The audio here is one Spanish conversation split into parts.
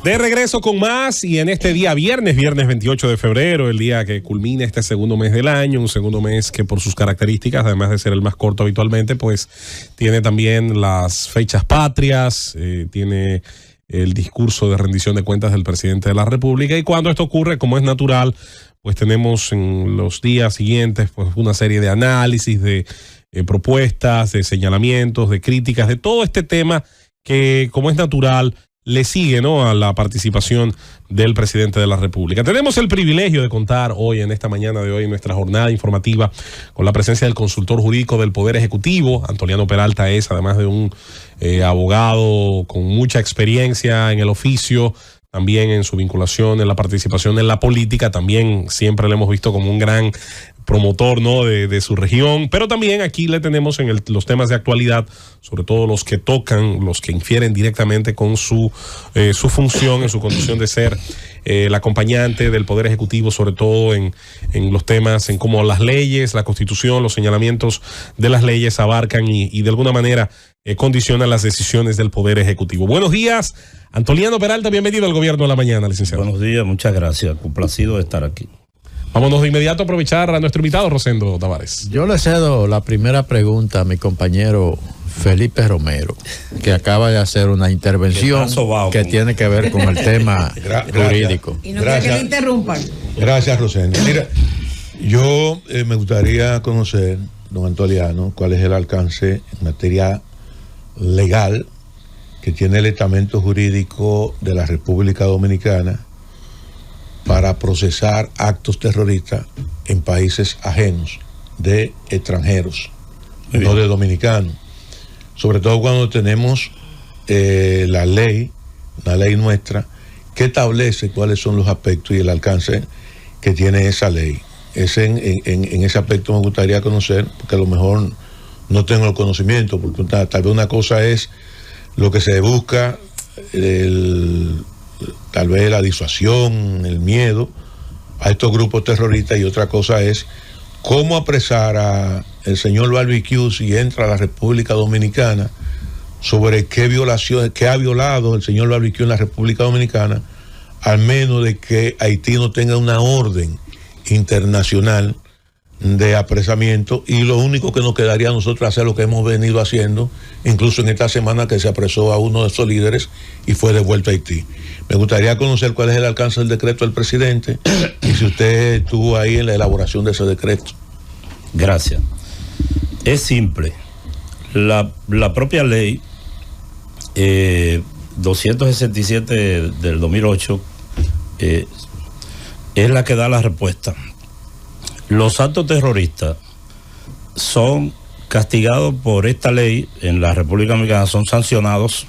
De regreso con más y en este día viernes 28 de febrero, el día que culmina este segundo mes del año, un segundo mes que por sus características, además de ser el más corto habitualmente, pues tiene también las fechas patrias, tiene el discurso de rendición de cuentas del presidente de la República, y cuando esto ocurre, como es natural, pues tenemos en los días siguientes pues una serie de análisis, de propuestas, de señalamientos, de críticas, de todo este tema que, como es natural, le sigue, ¿no?, a la participación del presidente de la República. Tenemos el privilegio de contar hoy, en esta mañana de hoy, en nuestra jornada informativa, con la presencia del consultor jurídico del Poder Ejecutivo. Antoliano Peralta es, además de un abogado con mucha experiencia en el oficio, también en su vinculación, en la participación en la política, también siempre le hemos visto como un gran promotor, ¿no?, de su región, pero también aquí le tenemos en los temas de actualidad, sobre todo los que tocan, los que infieren directamente con su función, en su condición de ser el acompañante del Poder Ejecutivo, sobre todo en los temas, en cómo las leyes, la Constitución, los señalamientos de las leyes abarcan y de alguna manera condicionan las decisiones del Poder Ejecutivo. Buenos días, Antoliano Peralta, bienvenido al Gobierno de la Mañana, licenciado. Buenos días, muchas gracias, complacido de estar aquí. Vámonos de inmediato a aprovechar a nuestro invitado, Rosendo Tavares. Yo le cedo la primera pregunta a mi compañero Felipe Romero, que acaba de hacer una intervención que tiene que ver con el tema jurídico. Y no quiere que le interrumpan. Gracias, Rosendo. Mira, yo me gustaría conocer, don Antoliano, cuál es el alcance en materia legal que tiene el estamento jurídico de la República Dominicana para procesar actos terroristas en países ajenos, de extranjeros, no de dominicanos. Sobre todo cuando tenemos la ley nuestra, que establece cuáles son los aspectos y el alcance que tiene esa ley. En ese aspecto me gustaría conocer, porque a lo mejor no tengo el conocimiento, porque tal vez una cosa es lo que se busca, tal vez la disuasión, el miedo a estos grupos terroristas, y otra cosa es cómo apresar a el señor Barbecue si entra a la República Dominicana, sobre qué violaciones, qué ha violado el señor Barbecue en la República Dominicana, al menos de que Haití no tenga una orden internacional de apresamiento, y lo único que nos quedaría a nosotros hacer lo que hemos venido haciendo, incluso en esta semana que se apresó a uno de esos líderes y fue devuelto a Haití. Me gustaría conocer cuál es el alcance del decreto del presidente y si usted estuvo ahí en la elaboración de ese decreto. Gracias. Es simple. La propia ley 267 del 2008 es la que da la respuesta. Los actos terroristas son castigados por esta ley en la República Dominicana, son sancionados,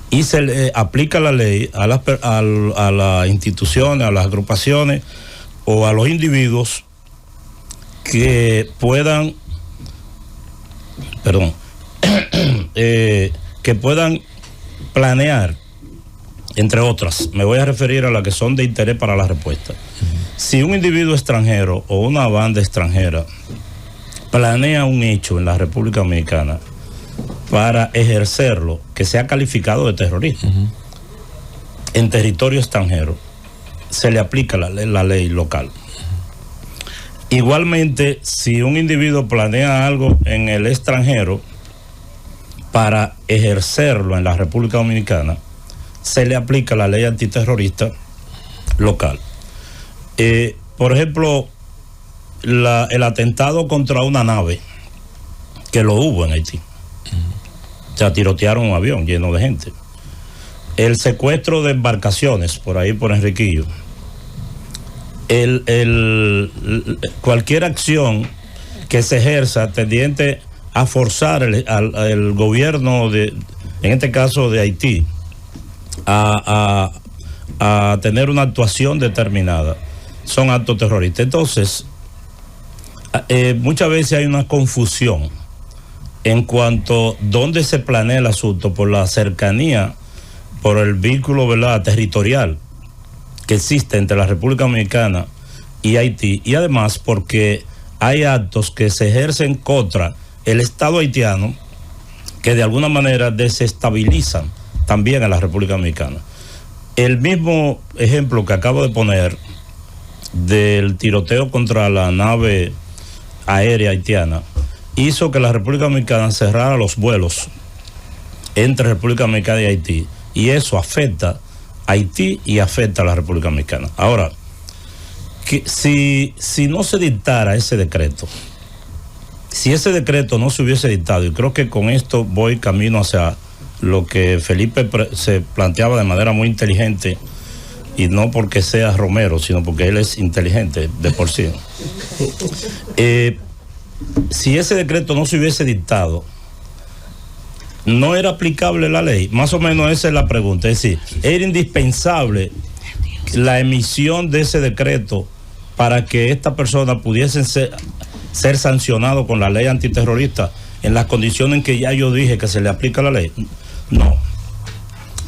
y se le aplica la ley a las instituciones, a las agrupaciones o a los individuos que puedan, que puedan planear, entre otras. Me voy a referir a las que son de interés para la respuesta. Si un individuo extranjero o una banda extranjera planea un hecho en la República Dominicana para ejercerlo, que sea calificado de terrorismo, en territorio extranjero, se le aplica la ley local. Igualmente, si un individuo planea algo en el extranjero para ejercerlo en la República Dominicana, se le aplica la ley antiterrorista local. Por ejemplo, el atentado contra una nave, que lo hubo en Haití. O sea, tirotearon un avión lleno de gente. El secuestro de embarcaciones, por ahí por Enriquillo. Cualquier acción que se ejerza tendiente a forzar al gobierno, en este caso de Haití, a tener una actuación determinada, son actos terroristas. Entonces, muchas veces hay una confusión en cuanto a dónde se planea el asunto, por la cercanía, por el vínculo, ¿verdad?, territorial que existe entre la República Dominicana y Haití, y además porque hay actos que se ejercen contra el Estado haitiano que de alguna manera desestabilizan también a la República Dominicana. El mismo ejemplo que acabo de poner del tiroteo contra la nave aérea haitiana hizo que la República Dominicana cerrara los vuelos entre República Dominicana y Haití, y eso afecta a Haití y afecta a la República Dominicana. Ahora, que si no se dictara ese decreto, si ese decreto no se hubiese dictado, y creo que con esto voy camino hacia lo que Felipe se planteaba de manera muy inteligente, y no porque sea Romero, sino porque él es inteligente de por sí. Si ese decreto no se hubiese dictado, ¿no era aplicable la ley? Más o menos esa es la pregunta. Es decir, ¿era indispensable la emisión de ese decreto para que esta persona pudiesen ser sancionado con la ley antiterrorista en las condiciones en que ya yo dije que se le aplica la ley?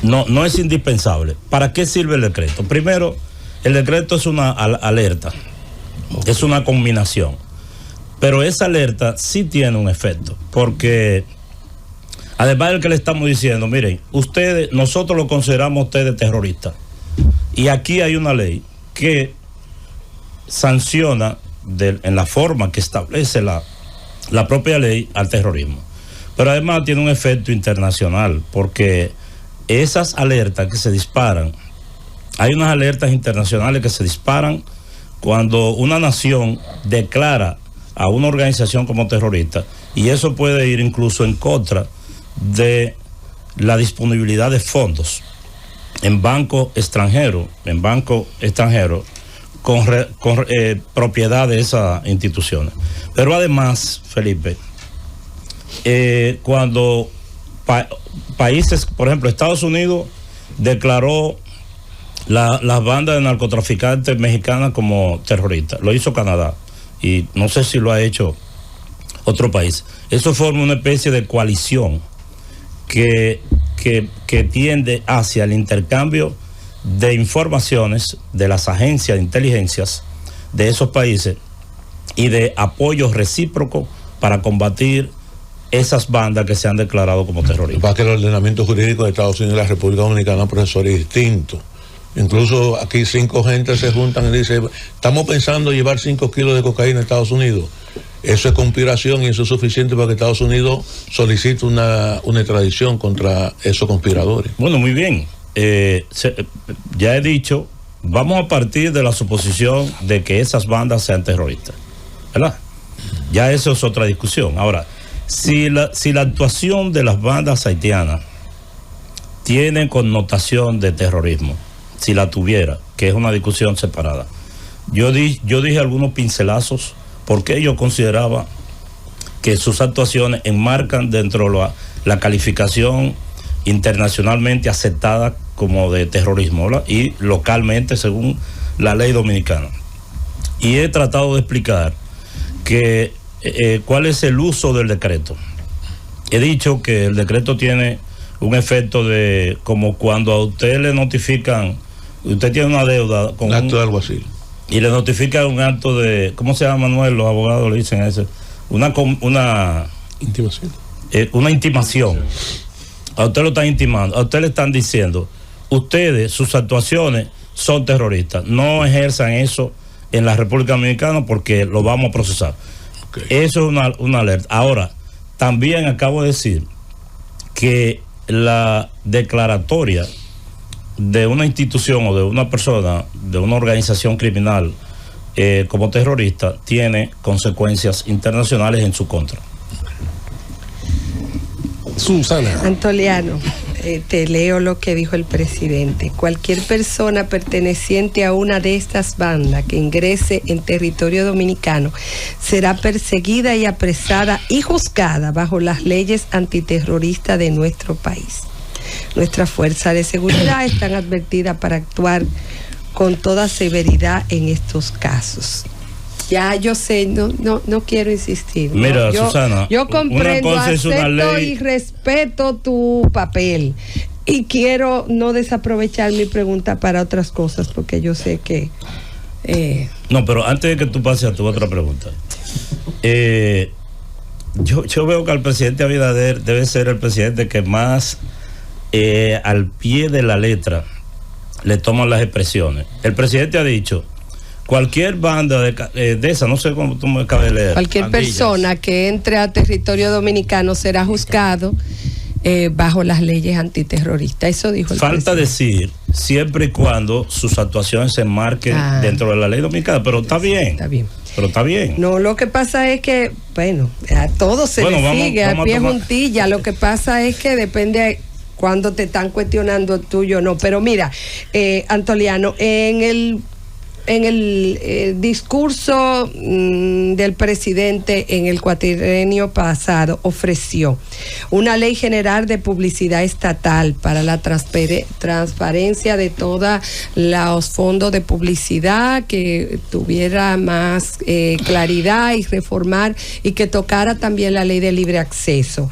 No es indispensable. ¿Para qué sirve el decreto? Primero, el decreto es una alerta, es una combinación, pero esa alerta sí tiene un efecto, porque además del que le estamos diciendo, miren, nosotros lo consideramos ustedes terroristas, y aquí hay una ley que sanciona en la forma que establece la propia ley al terrorismo, pero además tiene un efecto internacional, porque esas alertas que se disparan, hay unas alertas internacionales que se disparan cuando una nación declara a una organización como terrorista, y eso puede ir incluso en contra de la disponibilidad de fondos en bancos extranjeros, con propiedad de esas instituciones. Pero además, Felipe, cuando países, por ejemplo, Estados Unidos declaró las bandas de narcotraficantes mexicanas como terroristas, lo hizo Canadá, y no sé si lo ha hecho otro país. Eso forma una especie de coalición que tiende hacia el intercambio de informaciones de las agencias de inteligencias de esos países y de apoyo recíproco para combatir esas bandas que se han declarado como terroristas. Para que el ordenamiento jurídico de Estados Unidos y la República Dominicana, profesor, es distinto. Incluso aquí 5 gentes se juntan y dicen, estamos pensando llevar 5 kilos de cocaína a Estados Unidos. Eso es conspiración, y eso es suficiente para que Estados Unidos solicite una extradición contra esos conspiradores. Bueno, muy bien. Ya he dicho, vamos a partir de la suposición de que esas bandas sean terroristas, ¿verdad? Ya eso es otra discusión. Ahora, si la actuación de las bandas haitianas tiene connotación de terrorismo, si la tuviera, que es una discusión separada, yo dije algunos pincelazos porque yo consideraba que sus actuaciones enmarcan dentro de la calificación internacionalmente aceptada como de terrorismo, ¿verdad? Y localmente según la ley dominicana. Y he tratado de explicar que cuál es el uso del decreto. He dicho que el decreto tiene un efecto de como cuando a usted le notifican, usted tiene una deuda con un acto de alguacil y le notifican un acto de, ¿cómo se llama, Manuel? Los abogados le dicen eso, una intimación. Una intimación. A usted lo están intimando, a usted le están diciendo, ustedes, sus actuaciones son terroristas, no ejerzan eso en la República Dominicana porque lo vamos a procesar. Okay. Eso es una alerta. Ahora, también acabo de decir que la declaratoria de una institución o de una persona, de una organización criminal como terrorista, tiene consecuencias internacionales en su contra. Susana. Antoliano, te leo lo que dijo el presidente. Cualquier persona perteneciente a una de estas bandas que ingrese en territorio dominicano será perseguida y apresada y juzgada bajo las leyes antiterroristas de nuestro país. Nuestras fuerzas de seguridad están advertidas para actuar con toda severidad en estos casos. Ya yo sé, no quiero insistir. Mira, Susana, yo comprendo, acepto y respeto tu papel. Y quiero no desaprovechar mi pregunta para otras cosas, porque yo sé que... No, pero antes de que tú pases a tu otra pregunta, yo veo que el presidente Abinader debe ser el presidente que más al pie de la letra le toman las expresiones. El presidente ha dicho, cualquier banda de esa, no sé cómo tú me acabas de leer. Cualquier persona que entre a territorio dominicano será juzgado bajo las leyes antiterroristas. Eso dijo el presidente. Falta decir, siempre y cuando sus actuaciones se enmarquen dentro de la ley dominicana, pero está bien. Está bien. Pero está bien. No, lo que pasa es que, bueno, a todo se le sigue, a pie juntilla. Lo que pasa es que depende cuando te están cuestionando tuyo o no. Pero mira, Antoliano, en el discurso del presidente en el cuatrienio pasado ofreció una ley general de publicidad estatal para la transparencia de todos los fondos de publicidad, que tuviera más claridad y reformar, y que tocara también la ley de libre acceso.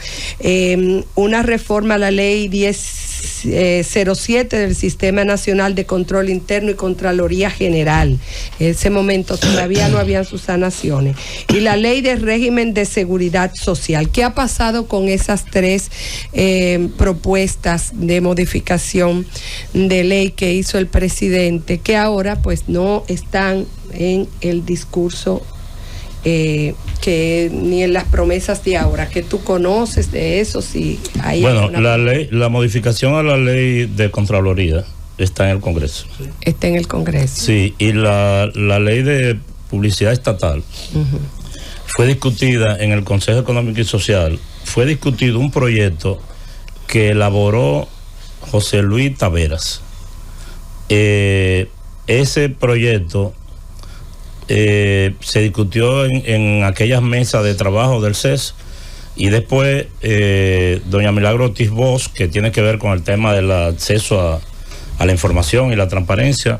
Una reforma a la ley 1007 del Sistema Nacional de Control Interno y Contraloría General. En ese momento todavía no habían subsanaciones. Y la ley de régimen de seguridad social. ¿Qué ha pasado con esas tres propuestas de modificación de ley que hizo el presidente, que ahora pues no están en el discurso, que ni en las promesas de ahora, que tú conoces de eso? Si hay la modificación a la ley de Contraloría está en el Congreso. Está en el Congreso. Sí, y la ley de publicidad estatal fue discutida en el Consejo Económico y Social. Fue discutido un proyecto que elaboró José Luis Taveras. Ese proyecto se discutió en aquellas mesas de trabajo del CES, y después doña Milagro Ortiz Bosch, que tiene que ver con el tema del acceso a la información y la transparencia,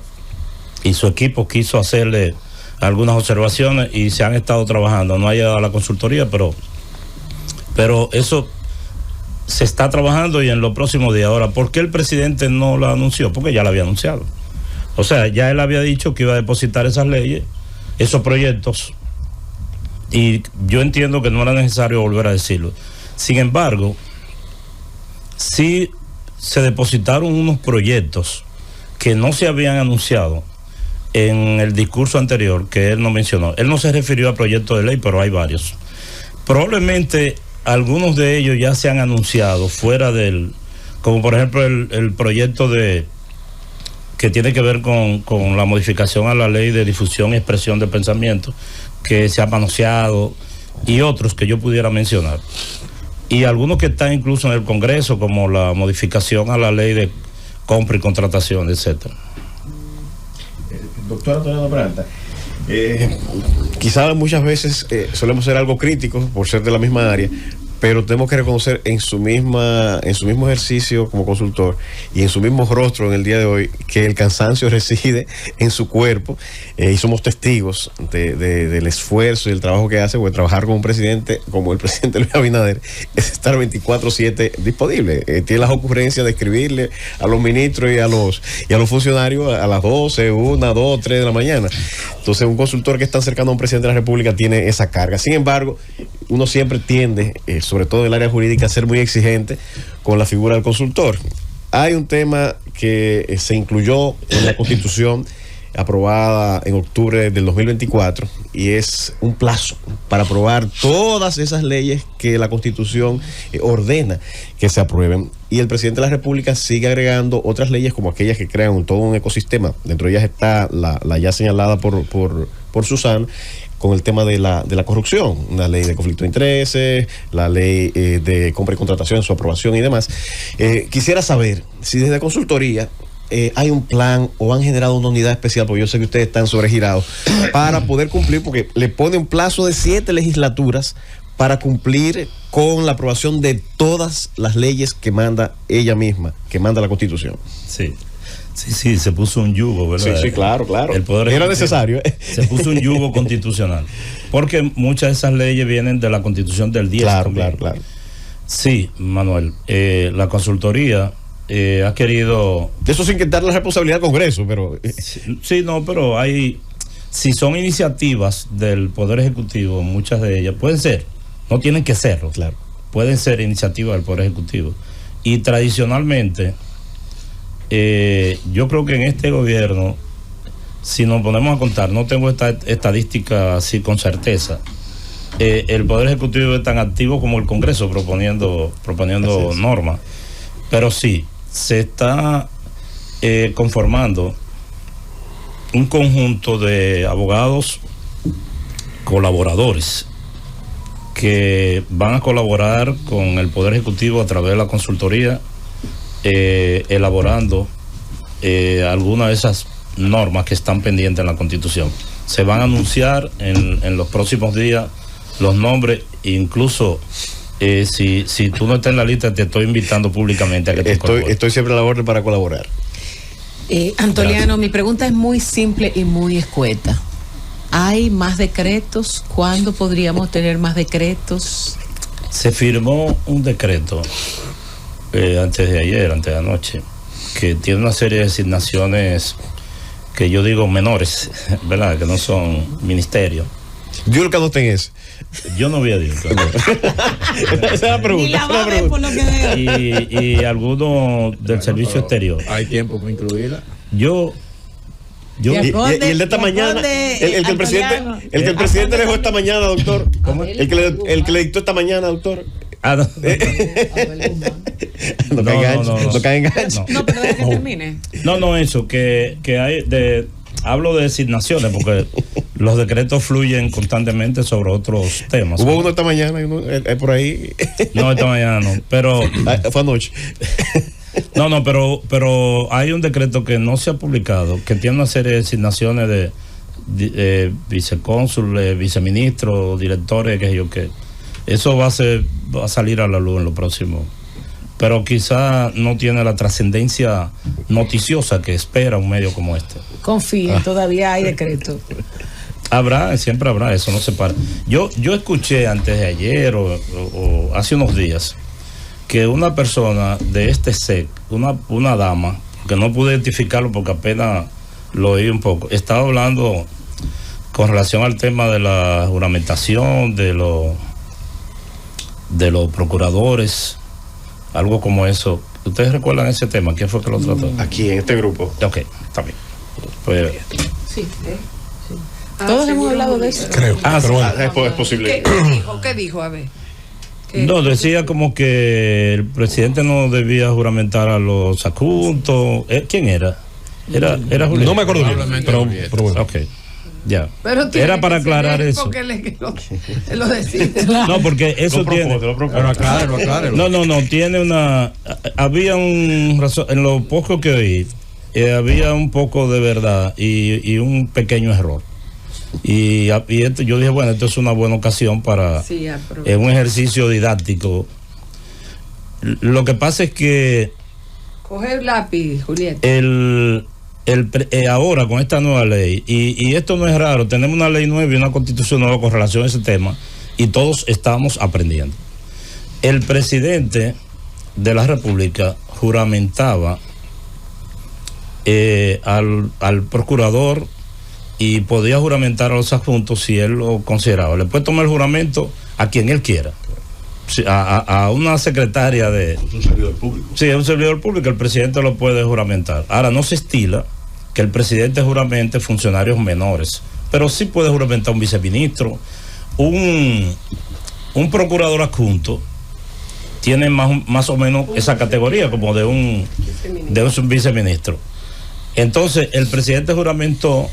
y su equipo quiso hacerle algunas observaciones y se han estado trabajando. No ha llegado a la consultoría, pero eso se está trabajando, y en los próximos días. Ahora, ¿por qué el presidente no lo anunció? Porque ya lo había anunciado. O sea, ya él había dicho que iba a depositar esas leyes, esos proyectos, y yo entiendo que no era necesario volver a decirlo. Sin embargo, sí se depositaron unos proyectos que no se habían anunciado en el discurso anterior, que él no mencionó. Él no se refirió a proyectos de ley, pero hay varios. Probablemente algunos de ellos ya se han anunciado fuera como por ejemplo el proyecto que tiene que ver con la modificación a la ley de difusión y expresión de pensamiento, que se ha manoseado, y otros que yo pudiera mencionar. Y algunos que están incluso en el Congreso, como la modificación a la ley de compra y contratación, etcétera. Doctor Antonio Peralta, quizás muchas veces solemos ser algo críticos por ser de la misma área, pero tenemos que reconocer en su mismo ejercicio como consultor y en su mismo rostro en el día de hoy que el cansancio reside en su cuerpo, y somos testigos del esfuerzo y el trabajo que hace, porque trabajar con un presidente como el presidente Luis Abinader es estar 24/7 disponible. Tiene las ocurrencias de escribirle a los ministros y a los funcionarios a las 12, 1, 2, 3 de la mañana. Entonces, un consultor que es tan cercano a un presidente de la República tiene esa carga. Sin embargo, uno siempre tiende, sobre todo en el área jurídica, a ser muy exigente con la figura del consultor. Hay un tema que se incluyó en la Constitución aprobada en octubre del 2024, y es un plazo para aprobar todas esas leyes que la Constitución ordena que se aprueben. Y el presidente de la República sigue agregando otras leyes, como aquellas que crean todo un ecosistema. Dentro de ellas está la ya señalada por Susana, con el tema de la corrupción, una ley de conflicto de intereses, la ley de compra y contratación, su aprobación y demás. Quisiera saber si desde consultoría hay un plan o han generado una unidad especial, porque yo sé que ustedes están sobregirados, para poder cumplir, porque le pone un plazo de 7 legislaturas para cumplir con la aprobación de todas las leyes que manda ella misma, que manda la Constitución. Sí, se puso un yugo, ¿verdad? Sí, claro. El poder era necesario. Se puso un yugo constitucional, porque muchas de esas leyes vienen de la Constitución del 10. Claro. Sí, Manuel, la consultoría ha querido... Eso sin quitar la responsabilidad al Congreso, pero... Sí, no, pero si son iniciativas del Poder Ejecutivo, muchas de ellas pueden ser, no tienen que serlo, claro, pueden ser iniciativas del Poder Ejecutivo. Y tradicionalmente yo creo que en este gobierno, si nos ponemos a contar, no tengo esta estadística así con certeza, el Poder Ejecutivo es tan activo como el Congreso proponiendo normas, pero sí, se está conformando un conjunto de abogados colaboradores que van a colaborar con el Poder Ejecutivo a través de la consultoría, elaborando algunas de esas normas que están pendientes en la Constitución. Se van a anunciar en los próximos días los nombres, incluso si tú no estás en la lista, te estoy invitando públicamente a que te incorpores. Estoy siempre a la orden para colaborar. Antoliano, Gracias. mi pregunta es muy simple y muy escueta. ¿Hay más decretos? ¿Cuándo podríamos tener más decretos? Se firmó un decreto antes de anoche, que tiene una serie de designaciones que yo digo menores, ¿verdad? Que no son ministerios. Yo lo que anoté en ese. Yo no había dicho. Esa es la pregunta. Ni la va a ver por lo que veo. Y algunos del servicio exterior. ¿Hay tiempo para incluirla? Y el de esta mañana, el que el presidente dejó esta mañana, doctor. ¿Cómo? El que le dictó esta mañana, doctor. Ah, no. No cae enganche. No, pero deja que termine. No, eso, que hay hablo de designaciones, porque los decretos fluyen constantemente sobre otros temas. Hubo uno esta mañana, por ahí. No, esta mañana no, pero... Fue anoche. No, pero hay un decreto que no se ha publicado, que tiene una serie de designaciones de vicecónsules, viceministros, directores, que yo qué. Eso va a salir a la luz en lo próximo. Pero quizá no tiene la trascendencia noticiosa que espera un medio como este. Confíen, todavía hay decreto. Siempre habrá, eso no se para. Yo escuché antes de ayer o hace unos días que una persona de este SEC, una dama, que no pude identificarlo porque apenas lo oí un poco, estaba hablando con relación al tema de la juramentación de los procuradores, algo como eso. ¿Ustedes recuerdan ese tema? ¿Quién fue que lo trató? Aquí, en este grupo. Ok, está bien. Pues, Sí. Todos hemos hablado de eso. Creo. Pero bueno. Es posible. ¿Qué dijo? A ver. no, decía como que el presidente no debía juramentar a los adjuntos. ¿Quién era? Era Julián. No me acuerdo bien, pero bueno. Ok, ya. Pero era para aclarar eso. Porque lo decide. No, porque eso tiene... Pero aclárelo. No, tiene una... Había un razón, en lo poco que oí, había un poco de verdad y un pequeño error. Y esto, yo dije, bueno, esto es una buena ocasión para un ejercicio didáctico. Lo que pasa es que coge el lápiz, Julieta. Ahora con esta nueva ley, y esto no es raro, tenemos una ley nueva y una constitución nueva con relación a ese tema, y todos estamos aprendiendo. El presidente de la República juramentaba al procurador y podía juramentar a los adjuntos si él lo consideraba. Le puede tomar el juramento a quien él quiera. A una secretaria de... Es un servidor público. Sí, es un servidor público, el presidente lo puede juramentar. Ahora, no se estila que el presidente juramente funcionarios menores, pero sí puede juramentar un viceministro, un procurador adjunto, tiene más o menos esa categoría como de un viceministro. Entonces, el presidente juramentó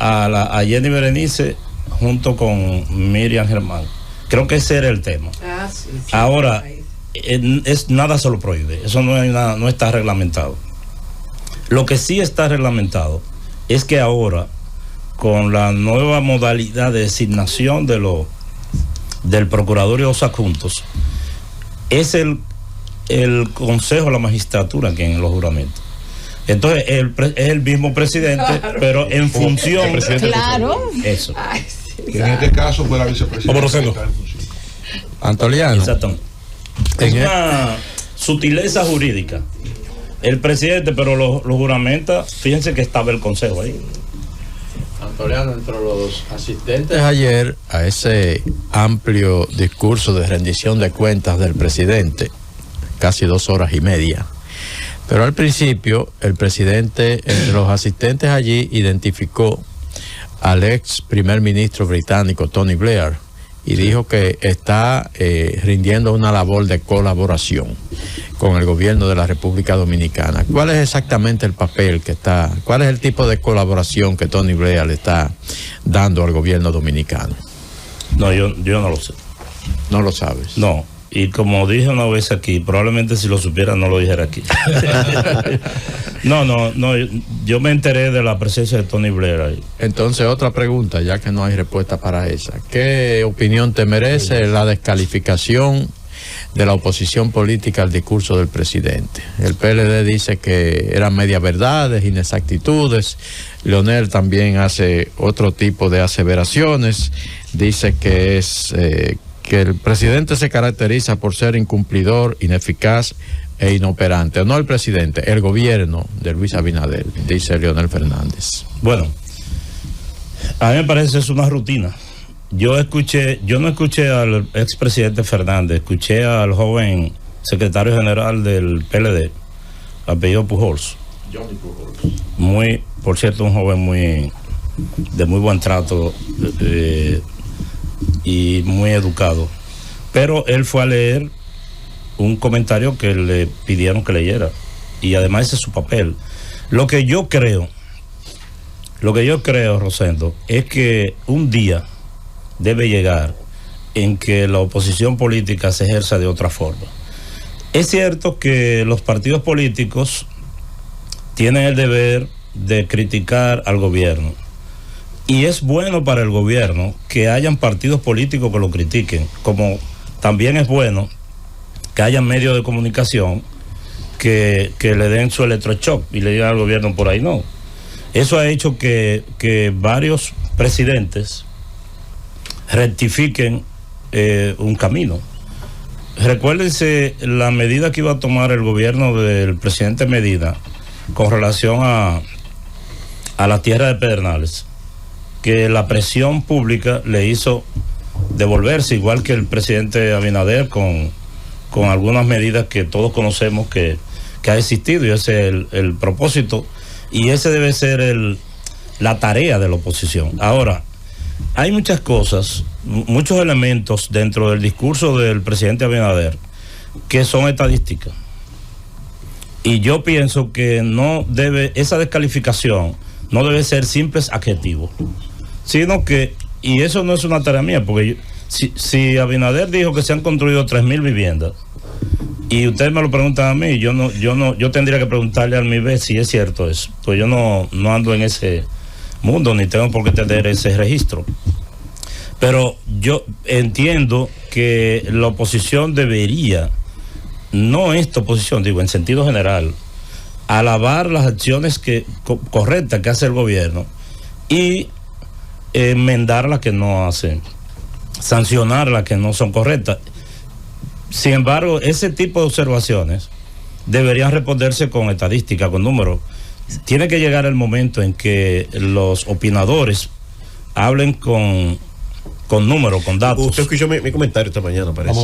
a Jenny Berenice junto con Miriam Germán. Creo que ese era el tema. Sí. Ahora, nada se lo prohíbe, eso no está reglamentado. Lo que sí está reglamentado es que ahora, con la nueva modalidad de designación del procurador y los adjuntos, es el Consejo de la Magistratura quien los juramenta. Entonces, es el mismo presidente, claro, pero en función... Claro. Eso. Ay, sí, En este caso fue la vicepresidenta. Antoliano. Exactamente. Es una sutileza jurídica. El presidente, pero lo juramenta, fíjense que estaba el consejo ahí. Antoliano, entre los asistentes ayer a ese amplio discurso de rendición de cuentas del presidente, casi 2 horas y media, Pero al principio, el presidente, entre los asistentes allí, identificó al ex primer ministro británico Tony Blair y dijo que está rindiendo una labor de colaboración con el gobierno de la República Dominicana. ¿Cuál es exactamente el papel cuál es el tipo de colaboración que Tony Blair le está dando al gobierno dominicano? No, yo no lo sé. ¿No lo sabes? No. Y como dije una vez aquí, probablemente si lo supiera no lo dijera aquí. No, yo me enteré de la presencia de Tony Blair ahí. Entonces, otra pregunta, ya que no hay respuesta para esa. ¿Qué opinión te merece la descalificación de la oposición política al discurso del presidente? El PLD dice que eran medias verdades, inexactitudes. Leonel también hace otro tipo de aseveraciones. Dice que que el presidente se caracteriza por ser incumplidor, ineficaz e inoperante. No el presidente, el gobierno de Luis Abinader, dice Leonel Fernández. Bueno, a mí me parece que es una rutina. Yo no escuché al expresidente Fernández, escuché al joven secretario general del PLD, apellido Pujols. Johnny Pujols. Por cierto, un joven de muy buen trato, y muy educado, pero él fue a leer un comentario que le pidieron que leyera, y además ese es su papel. Lo que yo creo, Rosendo, es que un día debe llegar en que la oposición política se ejerza de otra forma. Es cierto que los partidos políticos tienen el deber de criticar al gobierno, y es bueno para el gobierno que hayan partidos políticos que lo critiquen, como también es bueno que haya medios de comunicación que le den su electroshock y le digan al gobierno por ahí no. Eso ha hecho que varios presidentes rectifiquen un camino. Recuérdense la medida que iba a tomar el gobierno del presidente Medina con relación a la tierra de Pedernales, que la presión pública le hizo devolverse, igual que el presidente Abinader con algunas medidas que todos conocemos que ha existido, y ese es el propósito, y ese debe ser la tarea de la oposición. Ahora, hay muchas cosas, muchos elementos dentro del discurso del presidente Abinader que son estadísticas, y yo pienso que esa descalificación no debe ser simples adjetivos, sino que, y eso no es una tarea mía, porque si Abinader dijo que se han construido 3,000 viviendas, y ustedes me lo preguntan a mí, yo tendría que preguntarle al MIBES si es cierto eso, pues yo no ando en ese mundo, ni tengo por qué tener ese registro. Pero yo entiendo que la oposición debería, no esta oposición, digo en sentido general, alabar las acciones correctas que hace el gobierno y enmendar las que no hacen, sancionar las que no son correctas. Sin embargo, ese tipo de observaciones deberían responderse con estadística, con números. Tiene que llegar el momento en que los opinadores hablen con números, con datos. Usted escuchó mi comentario esta mañana, parece.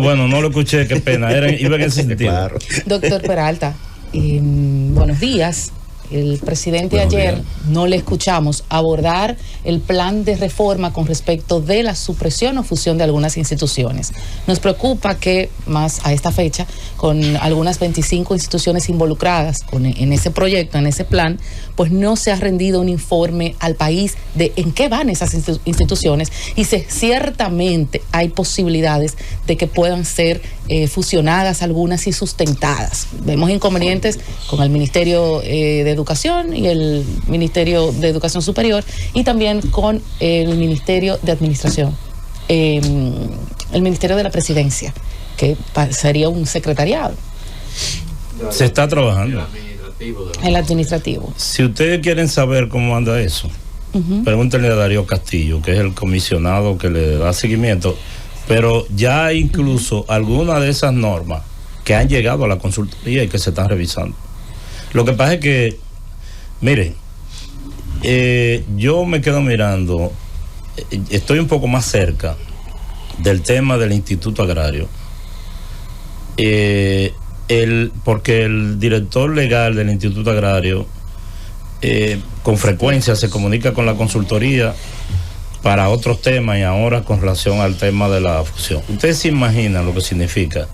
Bueno, no lo escuché, qué pena. Iba en ese sentido. Claro. Doctor Peralta, buenos días. El presidente ayer no le escuchamos abordar el plan de reforma con respecto de la supresión o fusión de algunas instituciones. Nos preocupa que más a esta fecha, con algunas 25 instituciones involucradas en ese proyecto, en ese plan, pues no se ha rendido un informe al país de en qué van esas instituciones, y ciertamente hay posibilidades de que puedan ser fusionadas algunas y sustentadas. Vemos inconvenientes con el Ministerio de Educación y el Ministerio de Educación Superior, y también con el Ministerio de Administración, el Ministerio de la Presidencia, que sería un secretariado. Se está trabajando. El administrativo. Si ustedes quieren saber cómo anda eso, pregúntenle a Darío Castillo, que es el comisionado que le da seguimiento, pero ya incluso algunas de esas normas que han llegado a la consultoría y que se están revisando. Lo que pasa es que, miren, yo me quedo mirando, estoy un poco más cerca del tema del Instituto Agrario, porque el director legal del Instituto Agrario con frecuencia se comunica con la consultoría para otros temas y ahora con relación al tema de la fusión. Ustedes se imaginan lo que significa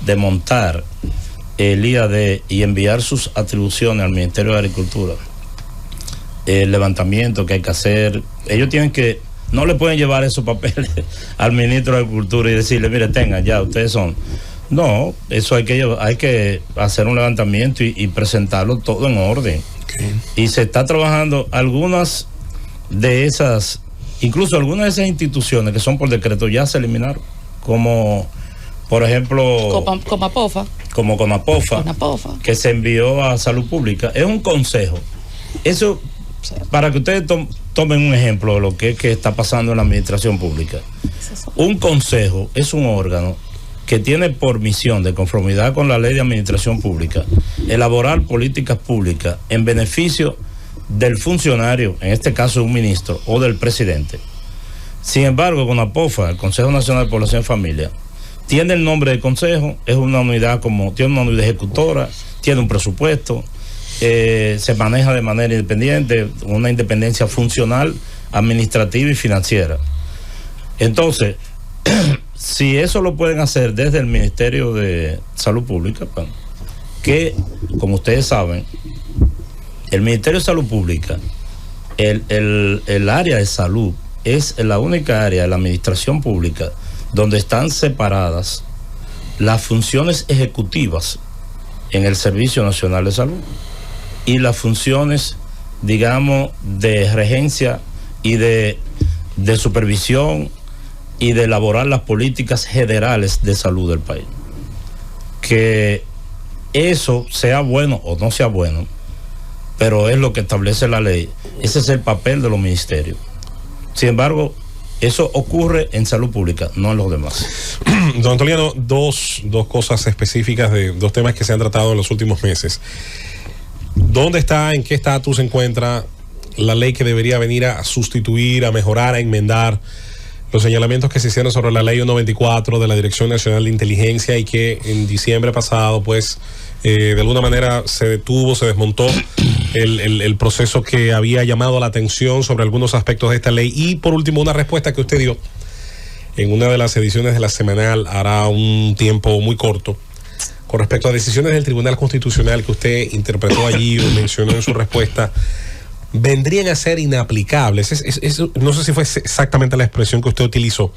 desmontar el IAD y enviar sus atribuciones al Ministerio de Agricultura. El levantamiento que hay que hacer, ellos tienen que, no le pueden llevar esos papeles al ministro de Agricultura y decirle, mire, tengan ya, ustedes son. No, eso hay que hacer un levantamiento y presentarlo todo en orden. Okay. Y se está trabajando algunas de esas, incluso algunas de esas instituciones que son por decreto ya se eliminaron, como por ejemplo Conapofa, que se envió a Salud Pública. Es un consejo. Eso, para que ustedes tomen un ejemplo de lo que está pasando en la administración pública. Un consejo es un órgano que tiene por misión, de conformidad con la ley de administración pública, elaborar políticas públicas en beneficio del funcionario, en este caso un ministro, o del presidente. Sin embargo, Conapofa, el Consejo Nacional de Población y Familia, tiene el nombre de consejo, es una unidad tiene una unidad ejecutora, tiene un presupuesto, se maneja de manera independiente, una independencia funcional, administrativa y financiera. Entonces, si eso lo pueden hacer desde el Ministerio de Salud Pública, que, como ustedes saben, el Ministerio de Salud Pública, el área de salud es la única área de la administración pública donde están separadas las funciones ejecutivas en el Servicio Nacional de Salud y las funciones, digamos, de regencia y de supervisión y de elaborar las políticas generales de salud del país. Que eso sea bueno o no sea bueno, pero es lo que establece la ley. Ese es el papel de los ministerios. Sin embargo, eso ocurre en salud pública, no en los demás. Don Antoliano, dos cosas específicas de dos temas que se han tratado en los últimos meses. ¿Dónde está, en qué estatus se encuentra la ley que debería venir a sustituir, a mejorar, a enmendar los señalamientos que se hicieron sobre la ley 124 de la Dirección Nacional de Inteligencia y que en diciembre pasado, pues, de alguna manera se detuvo, se desmontó el proceso que había llamado la atención sobre algunos aspectos de esta ley? Y por último, una respuesta que usted dio en una de las ediciones de la semanal hará un tiempo muy corto con respecto a decisiones del Tribunal Constitucional que usted interpretó allí o mencionó en su respuesta, vendrían a ser inaplicables. No sé si fue exactamente la expresión que usted utilizó,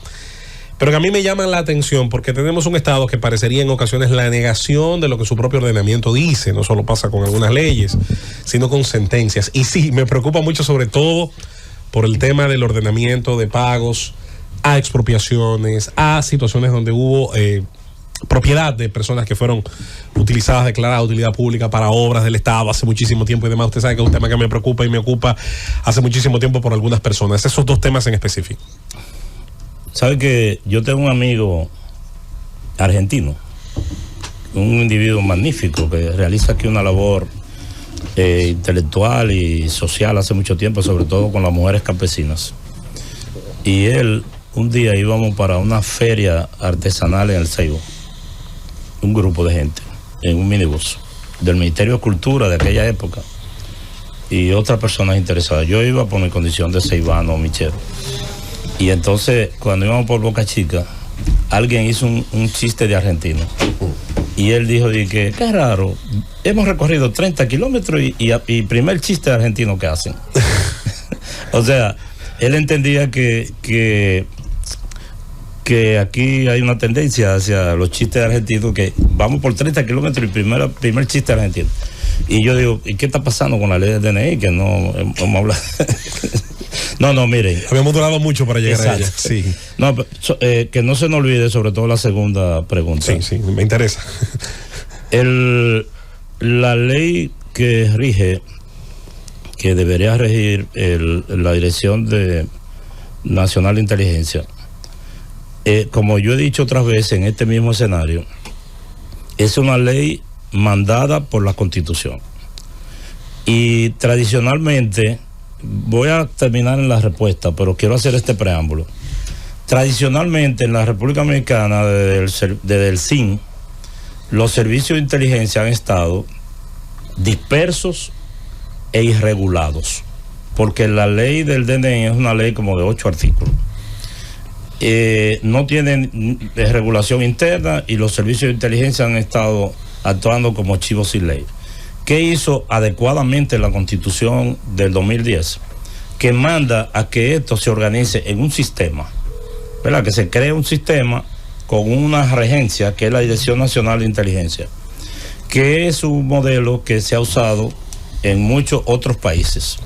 pero que a mí me llaman la atención porque tenemos un Estado que parecería en ocasiones la negación de lo que su propio ordenamiento dice. No solo pasa con algunas leyes, sino con sentencias. Y sí, me preocupa mucho, sobre todo por el tema del ordenamiento de pagos a expropiaciones, a situaciones donde hubo propiedad de personas que fueron utilizadas, declaradas de utilidad pública para obras del Estado hace muchísimo tiempo y demás. Usted sabe que es un tema que me preocupa y me ocupa hace muchísimo tiempo por algunas personas. Esos dos temas en específico. Sabe que yo tengo un amigo argentino, un individuo magnífico que realiza aquí una labor intelectual y social hace mucho tiempo, sobre todo con las mujeres campesinas. Y él, un día íbamos para una feria artesanal en el Ceibo, un grupo de gente, en un minibús, del Ministerio de Cultura de aquella época, y otras personas interesadas. Yo iba por mi condición de ceibano, michero. Y entonces, cuando íbamos por Boca Chica, alguien hizo un chiste de argentino. Y él dijo, que qué raro, hemos recorrido 30 kilómetros y primer chiste de argentino que hacen. O sea, él entendía que aquí hay una tendencia hacia los chistes argentinos, que vamos por 30 kilómetros y primer chiste argentino. Y yo digo, ¿y qué está pasando con la ley del DNI? Que no hemos hablado. No, miren. Habíamos durado mucho para llegar a ella. Sí. No, que no se nos olvide, sobre todo la segunda pregunta. Sí, me interesa. La ley que rige, que debería regir la Dirección Nacional de Inteligencia, como yo he dicho otras veces en este mismo escenario, es una ley mandada por la Constitución. Y tradicionalmente, voy a terminar en la respuesta, pero quiero hacer este preámbulo. Tradicionalmente en la República Dominicana, desde el CIN, los servicios de inteligencia han estado dispersos e irregulados, porque la ley del DNI es una ley como de 8 artículos. No tienen regulación interna y los servicios de inteligencia han estado actuando como archivos sin ley. ¿Qué hizo adecuadamente la Constitución del 2010? Que manda a que esto se organice en un sistema, ¿verdad? Que se cree un sistema con una regencia que es la Dirección Nacional de Inteligencia, que es un modelo que se ha usado en muchos otros países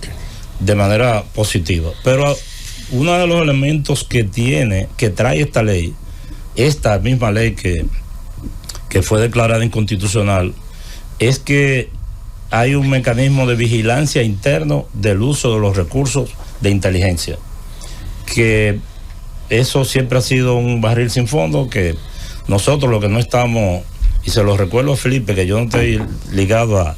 de manera positiva. Pero uno de los elementos que trae esta misma ley que fue declarada inconstitucional, es que hay un mecanismo de vigilancia interno del uso de los recursos de inteligencia, que eso siempre ha sido un barril sin fondo, que nosotros lo que no estamos, y se lo recuerdo a Felipe, que yo no estoy ligado a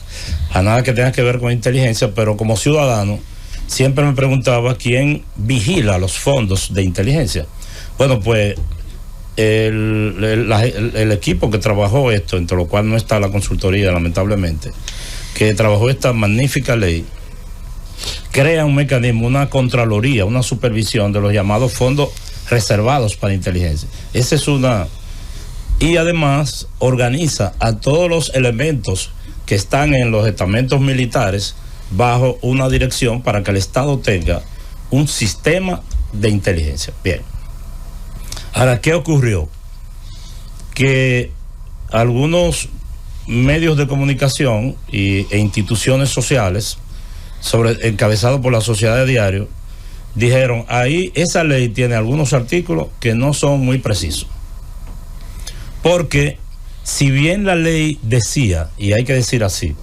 nada que tenga que ver con inteligencia, pero como ciudadano siempre me preguntaba quién vigila los fondos de inteligencia. Bueno, pues el equipo que trabajó esto, entre lo cual no está la consultoría, lamentablemente, que trabajó esta magnífica ley, crea un mecanismo, una contraloría, una supervisión de los llamados fondos reservados para inteligencia. Esa es una... Y además organiza a todos los elementos que están en los estamentos militares bajo una dirección para que el Estado tenga un sistema de inteligencia. Bien. Ahora, ¿qué ocurrió? Que algunos medios de comunicación e instituciones sociales, encabezados por la Sociedad de Diario, dijeron, ahí esa ley tiene algunos artículos que no son muy precisos. Porque si bien la ley decía, y hay que decir así,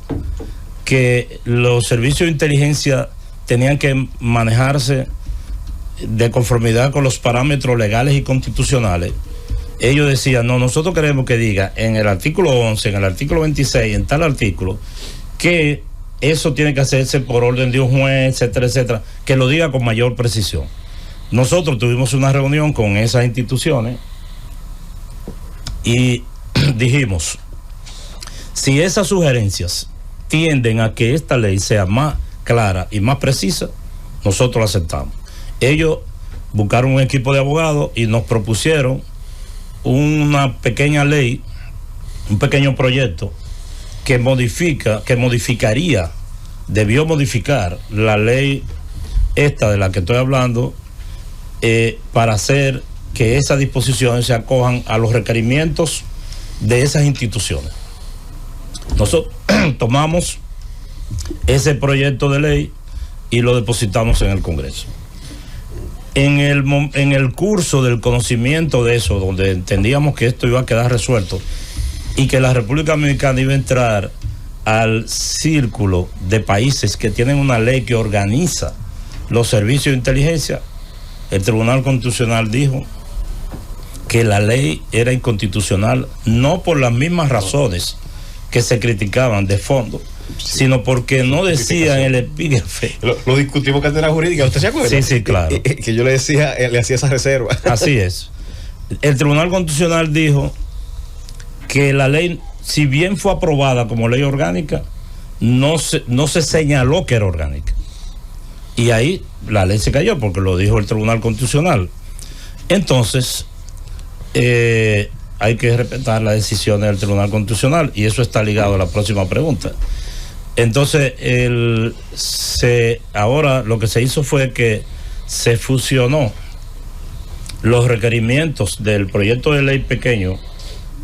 que los servicios de inteligencia tenían que manejarse de conformidad con los parámetros legales y constitucionales, ellos decían, no, nosotros queremos que diga en el artículo 11, en el artículo 26, en tal artículo, que eso tiene que hacerse por orden de un juez, etcétera, etcétera, que lo diga con mayor precisión. Nosotros tuvimos una reunión con esas instituciones y dijimos, si esas sugerencias tienden a que esta ley sea más clara y más precisa, nosotros la aceptamos. Ellos buscaron un equipo de abogados y nos propusieron una pequeña ley, un pequeño proyecto que debió modificar la ley esta de la que estoy hablando, para hacer que esas disposiciones se acojan a los requerimientos de esas instituciones. Nosotros tomamos ese proyecto de ley y lo depositamos en el Congreso. En el curso del conocimiento de eso, donde entendíamos que esto iba a quedar resuelto y que la República Dominicana iba a entrar al círculo de países que tienen una ley que organiza los servicios de inteligencia, el Tribunal Constitucional dijo que la ley era inconstitucional, no por las mismas razones que se criticaban de fondo, sino porque no decía en el epígrafe. Lo discutimos en cátedra jurídica, ¿usted se acuerda? Sí, sí, claro. Que yo le decía, le hacía esa reserva. Así es. El Tribunal Constitucional dijo que la ley, si bien fue aprobada como ley orgánica, no se señaló que era orgánica. Y ahí la ley se cayó porque lo dijo el Tribunal Constitucional. Entonces, hay que respetar las decisiones del Tribunal Constitucional y eso está ligado a la próxima pregunta. Entonces, ahora lo que se hizo fue que se fusionó los requerimientos del proyecto de ley pequeño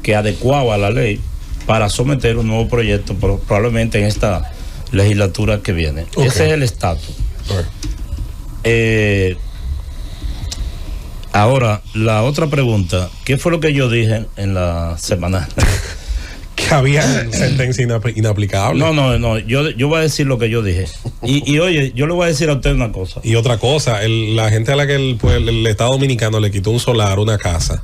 que adecuaba la ley para someter un nuevo proyecto probablemente en esta legislatura que viene. Okay. Ese es el estatus. Ahora, la otra pregunta, ¿qué fue lo que yo dije en la semana? Que había sentencia inaplicable. No, yo voy a decir lo que yo dije. Y oye, yo le voy a decir a usted una cosa. Y otra cosa, la gente a la que el Estado Dominicano le quitó un solar, una casa,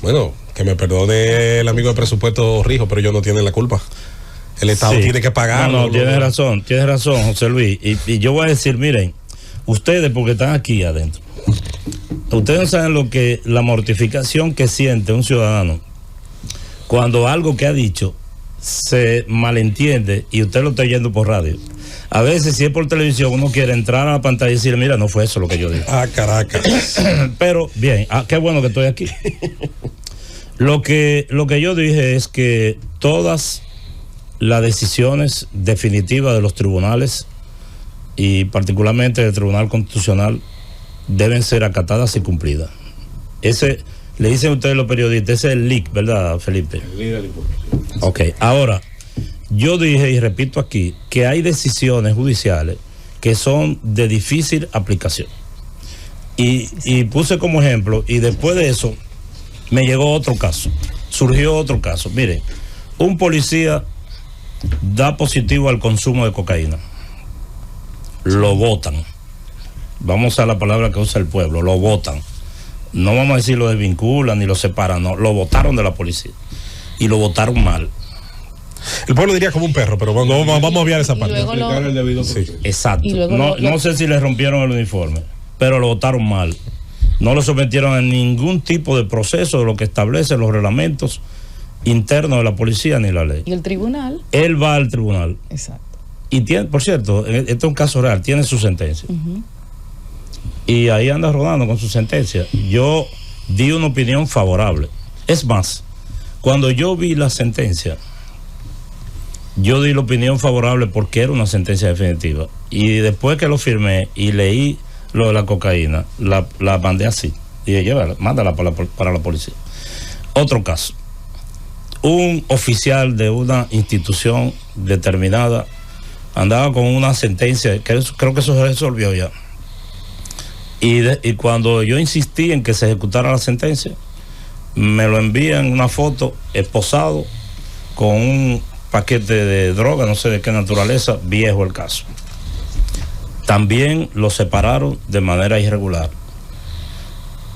bueno, que me perdone el amigo de presupuesto Rijo, pero ellos no tienen la culpa. El Estado tiene que pagarlo. No, tienes razón, José Luis. Y yo voy a decir, miren, ustedes porque están aquí adentro, ustedes no saben la mortificación que siente un ciudadano cuando algo que ha dicho se malentiende y usted lo está oyendo por radio. A veces, si es por televisión, uno quiere entrar a la pantalla y decirle, mira, no fue eso lo que yo dije. Caracas. Pero, bien, qué bueno que estoy aquí. Lo que yo dije es que todas las decisiones definitivas de los tribunales, y particularmente del Tribunal Constitucional, deben ser acatadas y cumplidas. Le dicen ustedes los periodistas, ese es el leak, ¿verdad, Felipe? El leak de la información. Ok, ahora, yo dije y repito aquí que hay decisiones judiciales que son de difícil aplicación. Y puse como ejemplo, y después de eso me llegó otro caso, surgió otro caso. Miren, un policía da positivo al consumo de cocaína, lo botan. Vamos a la palabra que usa el pueblo, lo botan. No vamos a decir lo desvinculan ni lo separan, no, lo botaron de la policía y lo botaron mal. El pueblo diría como un perro, pero vamos a obviar esa parte. Sí. Exacto. No sé si le rompieron el uniforme, pero lo votaron mal. No lo sometieron a ningún tipo de proceso de lo que establecen los reglamentos internos de la policía ni la ley. ¿Y el tribunal? Él va al tribunal. Exacto. Y tiene, por cierto, este es un caso real, tiene su sentencia. Y ahí anda rodando con su sentencia. Yo di una opinión favorable. Es más, cuando yo vi la sentencia, yo di la opinión favorable porque era una sentencia definitiva. Y después que lo firmé y leí lo de la cocaína, la mandé así. Dije, llévala, mándala para la policía. Otro caso. Un oficial de una institución determinada andaba con una sentencia, que creo que eso se resolvió ya. Y cuando yo insistí en que se ejecutara la sentencia, me lo envían una foto esposado con un paquete de droga, no sé de qué naturaleza, viejo el caso. También lo separaron de manera irregular.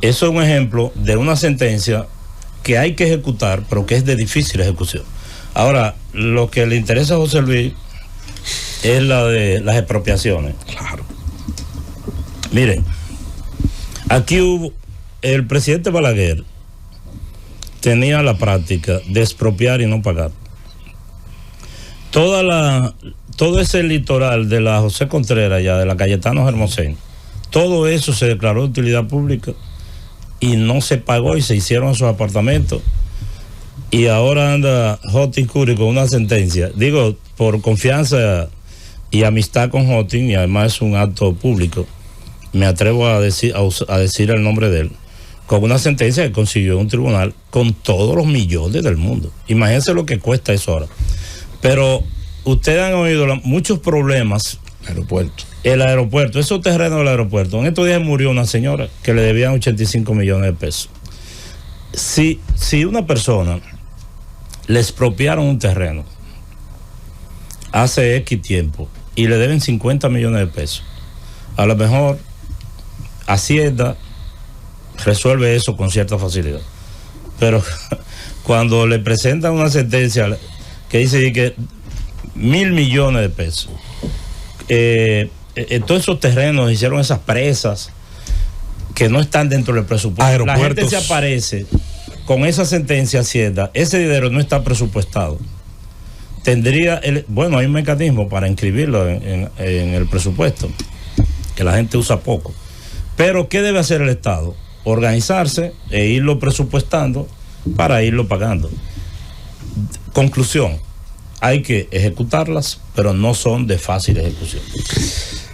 Eso es un ejemplo de una sentencia que hay que ejecutar, pero que es de difícil ejecución. Ahora, lo que le interesa a José Luis es la de las expropiaciones. Claro. Miren, aquí el presidente Balaguer tenía la práctica de expropiar y no pagar. Todo ese litoral de la José Contreras, ya de la Cayetano Hermosén, todo eso se declaró de utilidad pública y no se pagó y se hicieron esos apartamentos. Y ahora anda Jotin Curi con una sentencia, digo, por confianza y amistad con Jotin, y además es un acto público, me atrevo a decir el nombre de él, con una sentencia que consiguió un tribunal con todos los millones del mundo. Imagínense lo que cuesta eso ahora. Pero ustedes han oído muchos problemas. El aeropuerto, esos terrenos del aeropuerto. En estos días murió una señora que le debían 85 millones de pesos. Si una persona le expropiaron un terreno hace X tiempo y le deben 50 millones de pesos, a lo mejor Hacienda resuelve eso con cierta facilidad. Pero cuando le presentan una sentencia que dice que 1.000 millones de pesos, todos esos terrenos hicieron esas presas que no están dentro del presupuesto. La gente se aparece con esa sentencia Hacienda, ese dinero no está presupuestado. Bueno, hay un mecanismo para inscribirlo en el presupuesto, que la gente usa poco. Pero ¿qué debe hacer el Estado? Organizarse e irlo presupuestando para irlo pagando. Conclusión, hay que ejecutarlas, pero no son de fácil ejecución.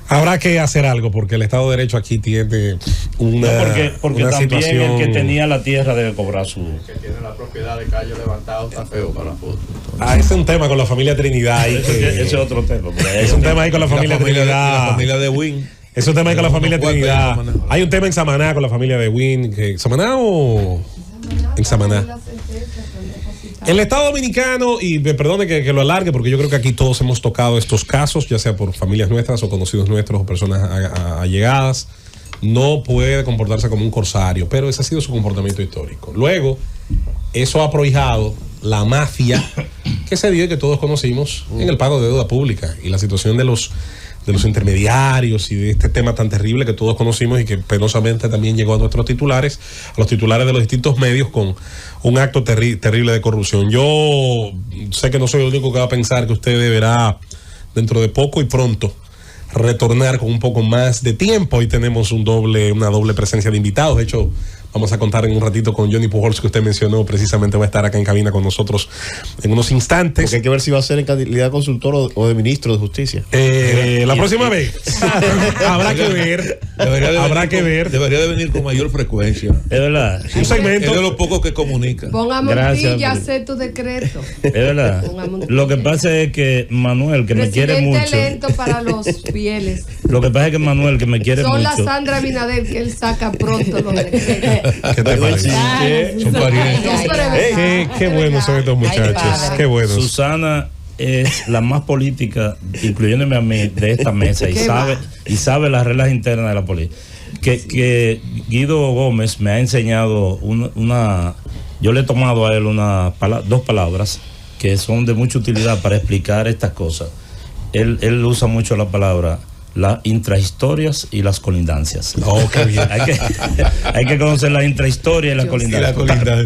Habrá que hacer algo porque el Estado de Derecho aquí tiene una porque una también situación... el que tenía la tierra debe cobrar su... El que tiene la propiedad de Cayo Levantado está feo para la foto. Ese es un tema con la familia Trinidad. Ahí ese es otro tema. Es un tema ahí con la familia Trinidad. La familia de Win. Es un tema ahí con la familia Trinidad. Hay un tema en Samaná con la familia de Win. ¿Samaná o...? En Samaná. El Estado Dominicano, y perdone que lo alargue, porque yo creo que aquí todos hemos tocado estos casos, ya sea por familias nuestras o conocidos nuestros o personas allegadas, no puede comportarse como un corsario, pero ese ha sido su comportamiento histórico. Luego, eso ha prohijado la mafia que se dio y que todos conocimos en el pago de deuda pública y la situación de los los intermediarios y de este tema tan terrible que todos conocimos y que penosamente también llegó a nuestros titulares, a los titulares de los distintos medios, con un acto terrible de corrupción. Yo sé que no soy el único que va a pensar que usted deberá dentro de poco y pronto retornar con un poco más de tiempo. Hoy tenemos una doble presencia de invitados. De hecho, vamos a contar en un ratito con Johnny Pujols, que usted mencionó, precisamente va a estar acá en cabina con nosotros en unos instantes. Porque hay que ver si va a ser en calidad de consultor o de ministro de justicia. La próxima vez. Habrá que ver. Debería de venir con mayor frecuencia. Es verdad. Un segmento. Es de los pocos que comunica. Ponga Montilla y hacer tu decreto. Es verdad. Lo que pasa es que Manuel, que me quiere mucho. Presidente lento para los fieles. Lo que pasa es que Manuel, que me quiere mucho. Son la Sandra Binader, que él saca pronto los decretos. ¿Qué te parece? Son parientes. Qué buenos son estos muchachos. Qué buenos. Susana es la más política, incluyéndome a mí, de esta mesa, y sabe las reglas internas de la política. Que Guido Gómez me ha enseñado yo le he tomado a él dos palabras que son de mucha utilidad para explicar estas cosas. Él usa mucho la palabra las intrahistorias y las colindancias. Oh, qué bien. Hay que conocer la intrahistoria y la colindancia.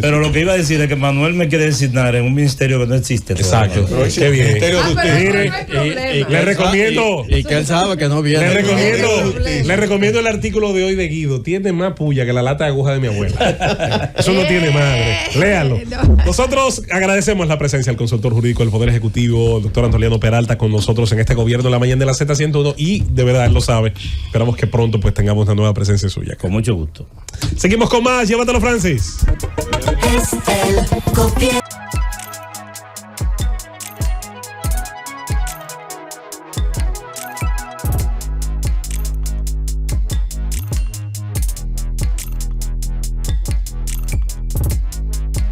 Pero lo que iba a decir es que Manuel me quiere designar en un ministerio que no existe. Exacto. Qué bien. Mire, le recomiendo. Y que él sabe que no viene. Le recomiendo el artículo de hoy de Guido. Tiene más puya que la lata de aguja de mi abuela. Eso no tiene madre. Léalo. Nosotros agradecemos la presencia del consultor jurídico del Poder Ejecutivo, el doctor Antoliano Peralta, con nosotros en este gobierno en la mañana de la Z101, y de verdad él lo sabe. Esperamos que pronto pues tengamos una nueva presencia suya. Con mucho gusto. Seguimos con más. Llévatelo, Francis.